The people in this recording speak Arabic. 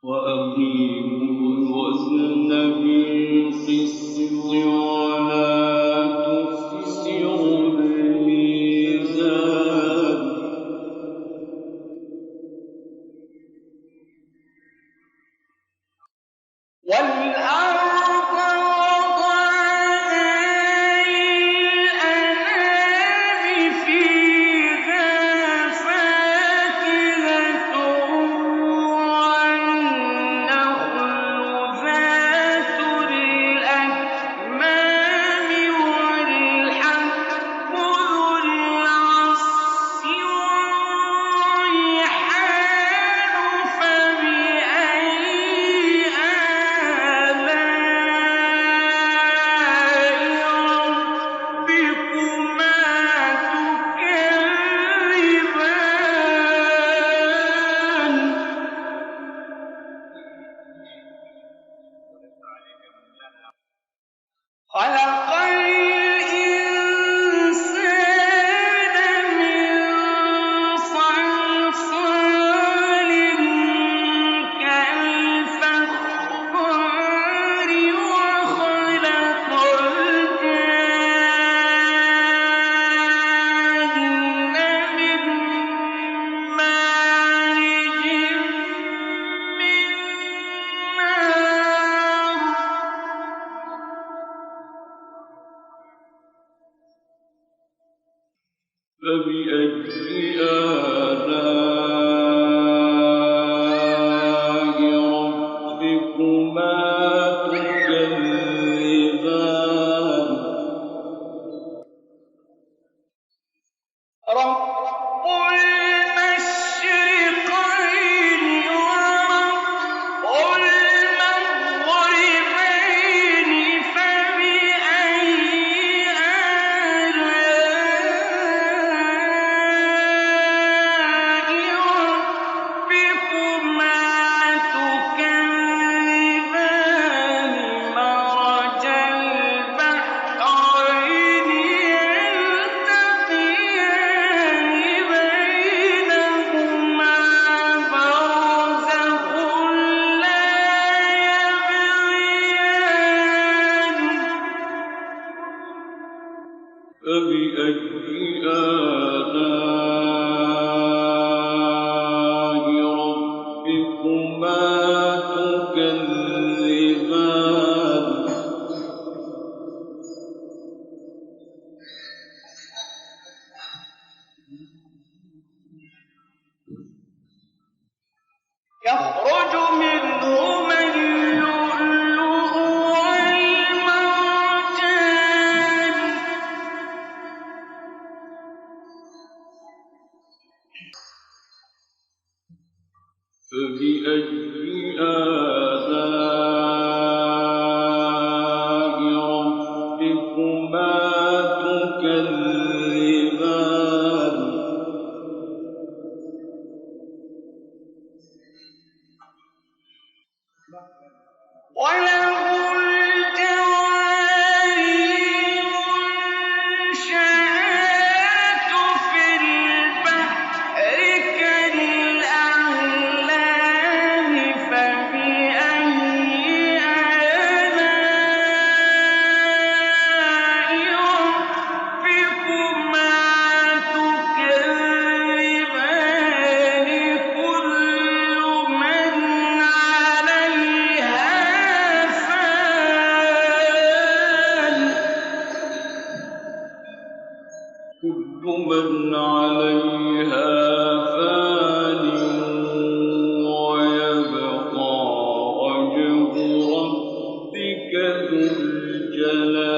وأقيموا الوزن بالقسط ولا تخسروا الميزان والأرض وضعها للأنام فيها فاكهة والنخل ذات الأكمام والحب ذو العصف والريحان فبأي خلق الإنسان من صلصال كالفخار وخلق الجان من مارج من نار فبأي آلاء ربكما تكذبان رب المشرقين ورب المغربين فبأي آلاء ربكما تكذبان مرج البحرين يلتقيان بينهما برزخ لا يبغيان فبأي آلاء ربكما تكذبان يخرج منهما اللؤلؤ والمرجان فبأي آلاء ربكما تكذبان وله الجوار المنشآت في البحر كالأعلام فبأي آلاء ربكما تكذبان كل من عليها فان كل من عليها فان ويبقى وجه ربك ذو الجلال